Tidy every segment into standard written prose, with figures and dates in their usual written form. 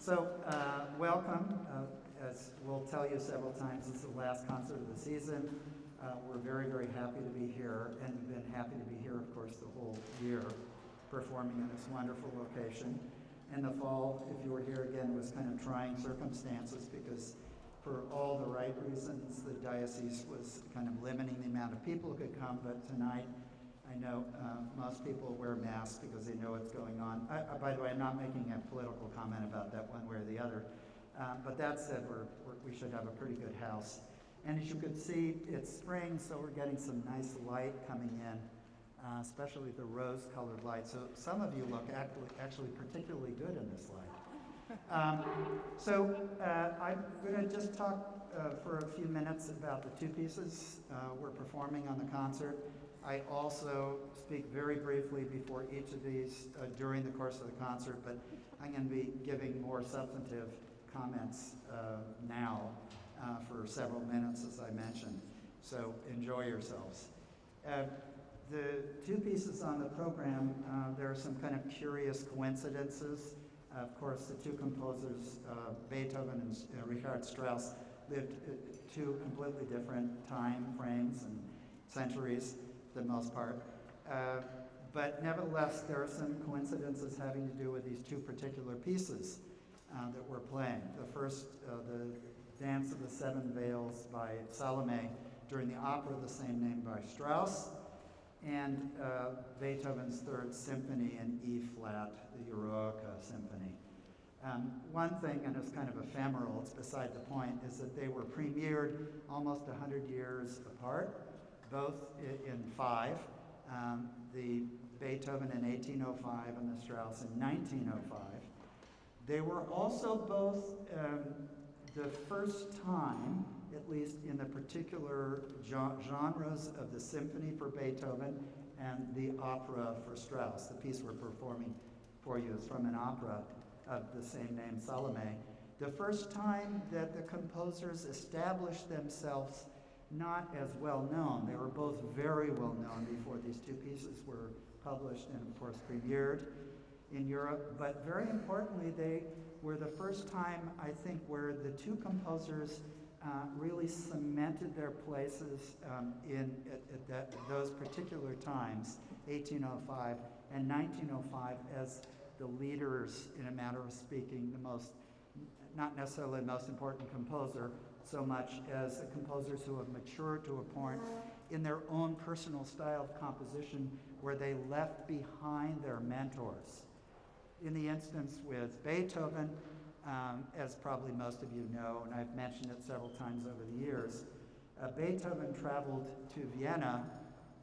Welcome. As we'll tell you several times, this is the last concert of the season. We're very, very happy to be here, and we've been happy to be here, of course, the whole year, performing in this wonderful location. In the fall, if you were here again, was kind of trying circumstances because for all the right reasons, the diocese was kind of limiting the amount of people who could come, but tonight, I know most people wear masks because they know what's going on. By the way, I'm not making a political comment about that one way or the other. But that said, we should have a pretty good house. And as you can see, it's spring, so we're getting some nice light coming in, especially the rose-colored light. So some of you look actually particularly good in this light. I'm going to just talk for a few minutes about the two pieces we're performing on the concert. I also speak very briefly before each of these during the course of the concert, but I'm going to be giving more substantive comments now for several minutes, as I mentioned. So enjoy yourselves. The two pieces on the program, there are some kind of curious coincidences. Of course, the two composers, Beethoven and Richard Strauss, lived two completely different time frames and centuries, for the most part. But nevertheless, there are some coincidences having to do with these two particular pieces that we're playing. The first, the Dance of the Sever Veils by Salome during the opera of the same name by Strauss, and Beethoven's Third Symphony in E-flat, the Eroica Symphony. One thing, and it's kind of ephemeral, it's beside the point, is that they were premiered almost 100 years apart, both in five, the Beethoven in 1805 and the Strauss in 1905. They were also both the first time, at least in the particular genres of the symphony for Beethoven and the opera for Strauss. The piece we're performing for you is from an opera of the same name, Salome. The first time that the composers established themselves not as well known. They were both very well known before these two pieces were published and, of course, premiered in Europe. But very importantly, they were the first time, I think, where the two composers really cemented their places at those particular times, 1805 and 1905, as the leaders, in a manner of speaking, the most, not necessarily the most important composer, so much as the composers who have matured to a point in their own personal style of composition where they left behind their mentors. In the instance with Beethoven, as probably most of you know, and I've mentioned it several times over the years, Beethoven traveled to Vienna.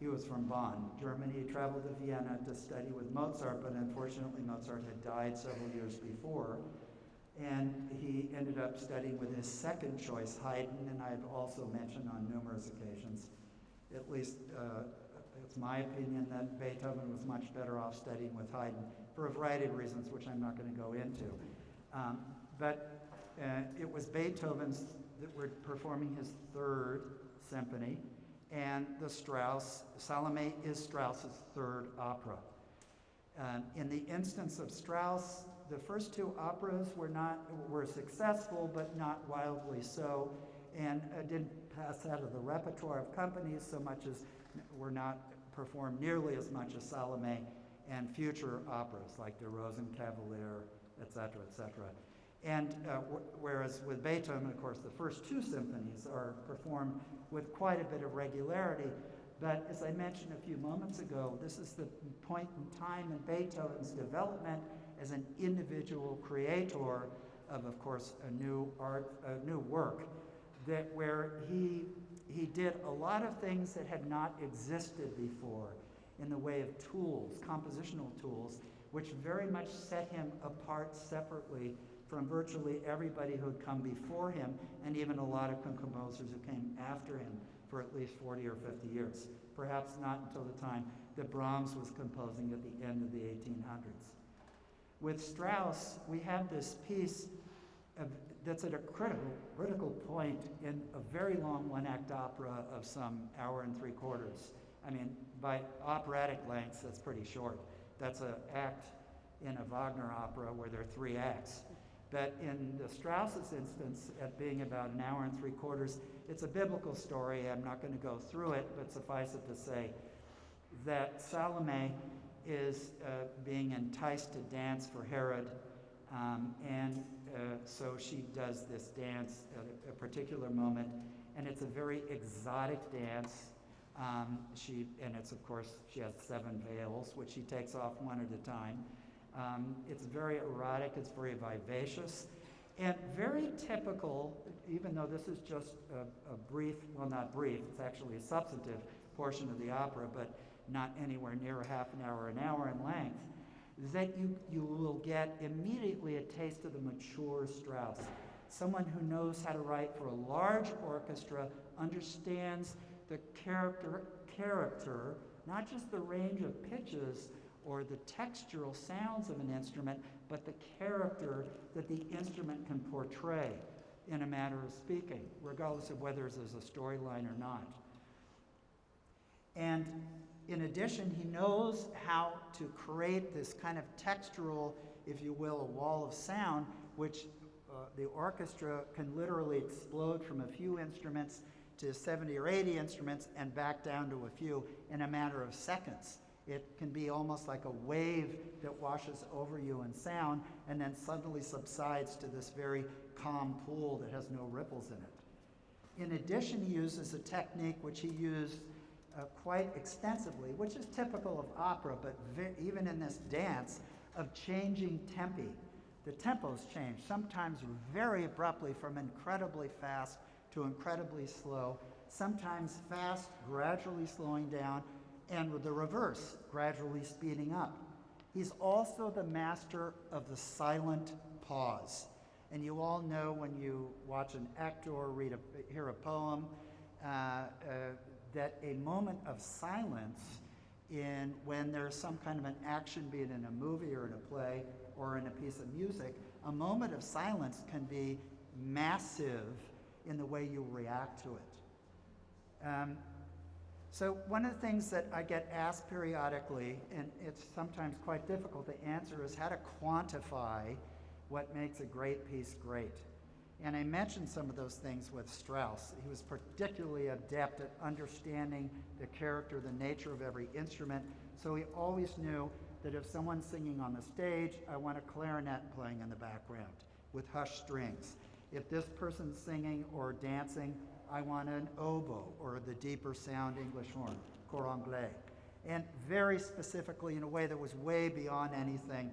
He was from Bonn, Germany. He traveled to Vienna to study with Mozart, but unfortunately Mozart had died several years before. And he ended up studying with his second choice, Haydn, and I've also mentioned on numerous occasions, at least it's my opinion that Beethoven was much better off studying with Haydn for a variety of reasons, which I'm not going to go into. But it was Beethoven's that were performing his Third Symphony, and the Strauss, Salome is Strauss's third opera. In the instance of Strauss, the first two operas were successful, but not wildly so, and didn't pass out of the repertoire of companies so much as were not performed nearly as much as Salome and future operas like Der Rosenkavalier, etc., etc. And whereas with Beethoven, of course, the first two symphonies are performed with quite a bit of regularity. But as I mentioned a few moments ago, this is the point in time in Beethoven's development as an individual creator of course, a new work, where he did a lot of things that had not existed before in the way of tools, compositional tools, which very much set him apart separately from virtually everybody who had come before him, and even a lot of composers who came after him for at least 40 or 50 years, perhaps not until the time that Brahms was composing at the end of the 1800s. With Strauss, we have this piece that's at a critical point in a very long one-act opera of some hour and 3/4. I mean, by operatic lengths, that's pretty short. That's an act in a Wagner opera where there are 3 acts. But in the Strauss's instance, at being about an hour and 3/4, it's a biblical story. I'm not going to go through it, but suffice it to say that Salome is being enticed to dance for Herod, and so she does this dance at a particular moment, and it's a very exotic dance. And it's, of course, she has 7 veils, which she takes off one at a time. It's very erotic, it's very vivacious, and very typical, even though this is just a brief, well, not brief, it's actually a substantive portion of the opera, but not anywhere near a half an hour in length, that you will get immediately a taste of the mature Strauss. Someone who knows how to write for a large orchestra, understands the character, not just the range of pitches or the textural sounds of an instrument, but the character that the instrument can portray in a matter of speaking, regardless of whether there's a storyline or not. And in addition, he knows how to create this kind of textural, if you will, a wall of sound, which the orchestra can literally explode from a few instruments to 70 or 80 instruments and back down to a few in a matter of seconds. It can be almost like a wave that washes over you in sound and then suddenly subsides to this very calm pool that has no ripples in it. In addition, he uses a technique which he used quite extensively, which is typical of opera, but even in this dance, of changing tempi. The tempos change, sometimes very abruptly from incredibly fast to incredibly slow, sometimes fast, gradually slowing down, and with the reverse, gradually speeding up. He's also the master of the silent pause. And you all know when you watch an actor hear a poem, that a moment of silence when there's some kind of an action, be it in a movie or in a play or in a piece of music, a moment of silence can be massive in the way you react to it. So one of the things that I get asked periodically, and it's sometimes quite difficult to answer, is how to quantify what makes a great piece great. And I mentioned some of those things with Strauss. He was particularly adept at understanding the character, the nature of every instrument. So he always knew that if someone's singing on the stage, I want a clarinet playing in the background with hushed strings. If this person's singing or dancing, I want an oboe or the deeper sound English horn, cor anglais. And very specifically in a way that was way beyond anything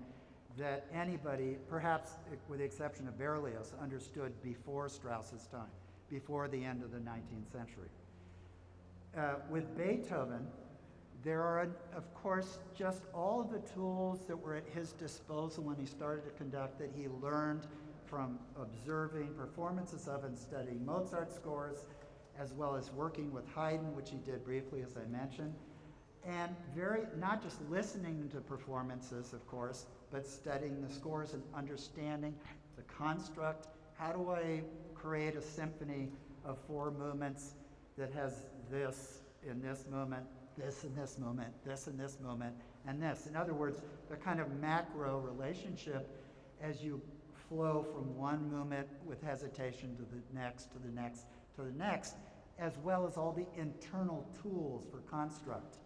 that anybody, perhaps with the exception of Berlioz, understood before Strauss's time, before the end of the 19th century. With Beethoven, there are, of course, just all of the tools that were at his disposal when he started to conduct that he learned from observing performances of and studying Mozart scores, as well as working with Haydn, which he did briefly, as I mentioned, and not just listening to performances, of course, but studying the scores and understanding the construct. How do I create a symphony of 4 movements that has this in this moment, this in this moment, this in this moment, and this? In other words, the kind of macro relationship as you flow from one movement with hesitation to the next, to the next, to the next, as well as all the internal tools for construct.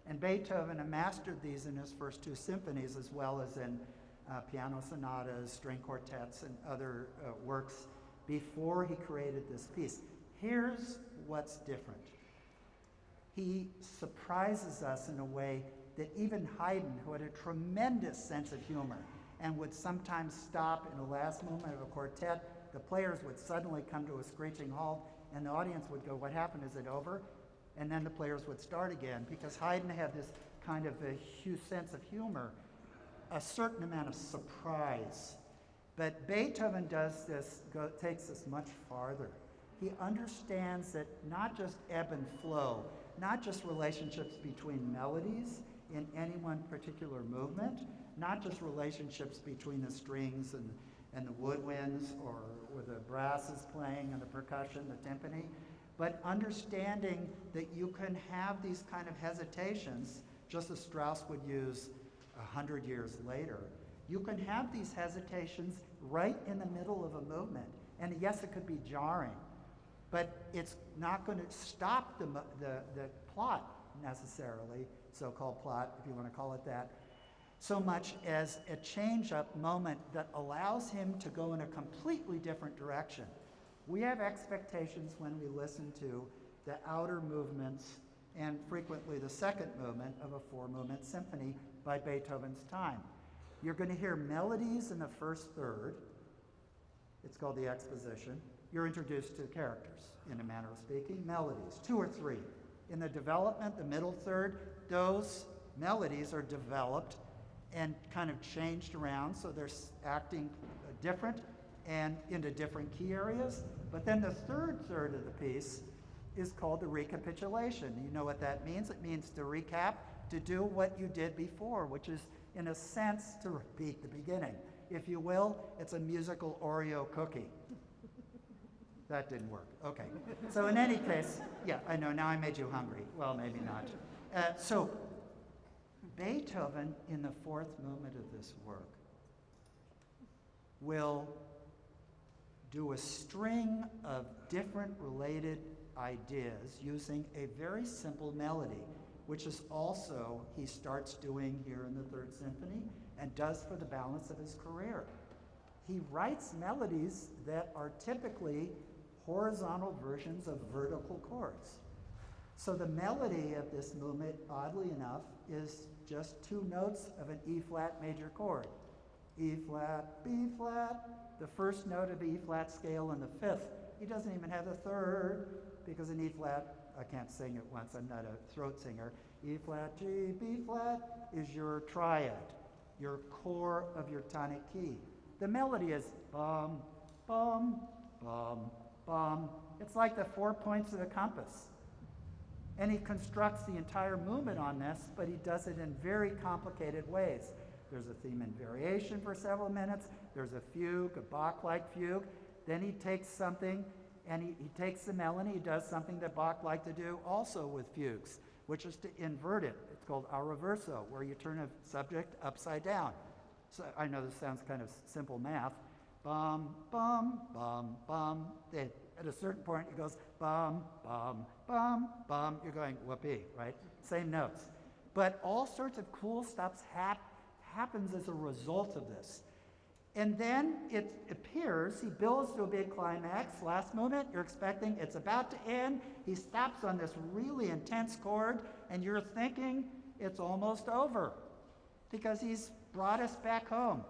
And Beethoven mastered these in his first 2 symphonies, as well as in piano sonatas, string quartets, and other works before he created this piece. Here's what's different. He surprises us in a way that even Haydn, who had a tremendous sense of humor and would sometimes stop in the last moment of a quartet, the players would suddenly come to a screeching halt, and the audience would go, "What happened? Is it over?" And then the players would start again, because Haydn had this kind of a huge sense of humor, a certain amount of surprise. But Beethoven takes this much farther. He understands that not just ebb and flow, not just relationships between melodies in any one particular movement, not just relationships between the strings and the woodwinds or the brasses playing and the percussion, the timpani, but understanding that you can have these kind of hesitations, just as Strauss would use 100 years later. You can have these hesitations right in the middle of a movement. And yes, it could be jarring, but it's not going to stop the plot necessarily, so-called plot, if you want to call it that, so much as a change-up moment that allows him to go in a completely different direction. We have expectations when we listen to the outer movements and frequently the second movement of a four-movement symphony by Beethoven's time. You're going to hear melodies in the first third. It's called the exposition. You're introduced to characters, in a manner of speaking, melodies, 2 or 3. In the development, the middle third, those melodies are developed and kind of changed around, so they're acting different and into different key areas. But then the third third of the piece is called the recapitulation. You know what that means? It means to recap, to do what you did before, which is, in a sense, to repeat the beginning. If you will, it's a musical Oreo cookie. That didn't work. Okay. So in any case, yeah, I know, now I made you hungry. Well, maybe not. So Beethoven, in the fourth movement of this work, will do a string of different related ideas using a very simple melody, which is also he starts doing here in the Third Symphony and does for the balance of his career. He writes melodies that are typically horizontal versions of vertical chords. So the melody of this movement, oddly enough, is just 2 notes of an E-flat major chord. E-flat, B-flat, the first note of the E-flat scale and the 5th. He doesn't even have the 3rd, because an E-flat, I can't sing it once, I'm not a throat singer. E-flat, G, B-flat is your triad, your core of your tonic key. The melody is bum, bum, bum, bum. It's like the 4 points of the compass. And he constructs the entire movement on this, but he does it in very complicated ways. There's a theme and variation for several minutes. There's a fugue, a Bach-like fugue. Then he takes something, and he takes the melody. He does something that Bach liked to do also with fugues, which is to invert it. It's called a reverso, where you turn a subject upside down. So I know this sounds kind of simple math. Bum, bum, bum, bum. Then at a certain point, it goes bum, bum, bum, bum. You're going whoopee, right? Same notes. But all sorts of cool stuff happens as a result of this. And then it appears, he builds to a big climax. Last movement, you're expecting it's about to end. He stops on this really intense chord, and you're thinking it's almost over because he's brought us back home.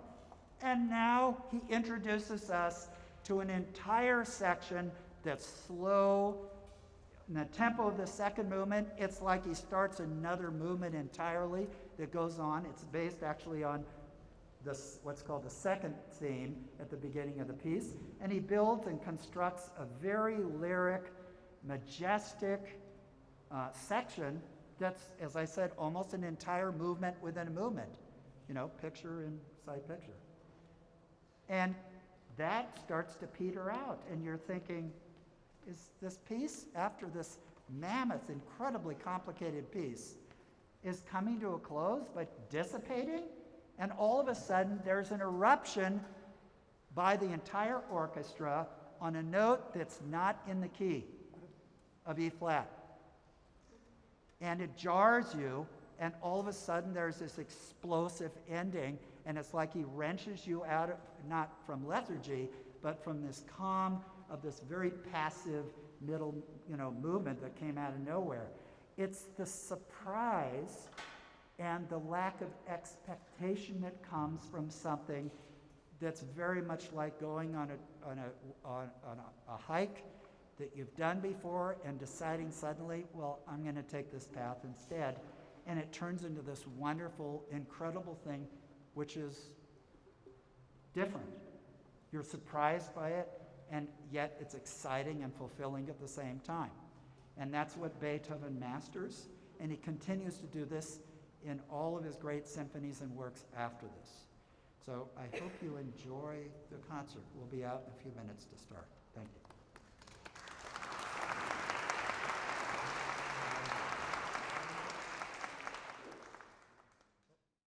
And now he introduces us to an entire section that's slow. In the tempo of the second movement, it's like he starts another movement entirely that goes on. It's based actually on this, what's called the second theme at the beginning of the piece. And he builds and constructs a very lyric, majestic section that's, as I said, almost an entire movement within a movement. You know, picture inside picture. And that starts to peter out, and you're thinking, is this piece, after this mammoth, incredibly complicated piece, is coming to a close but dissipating? And all of a sudden, there's an eruption by the entire orchestra on a note that's not in the key of E flat. And it jars you, and all of a sudden, there's this explosive ending, and it's like he wrenches you out of, not from lethargy, but from this calm of this very passive middle, movement that came out of nowhere. It's the surprise and the lack of expectation that comes from something that's very much like going on a hike that you've done before and deciding suddenly, well, I'm going to take this path instead. And it turns into this wonderful, incredible thing, which is different. You're surprised by it, and yet it's exciting and fulfilling at the same time. And that's what Beethoven masters, and he continues to do this in all of his great symphonies and works after this. So I hope you enjoy the concert. We'll be out in a few minutes to start.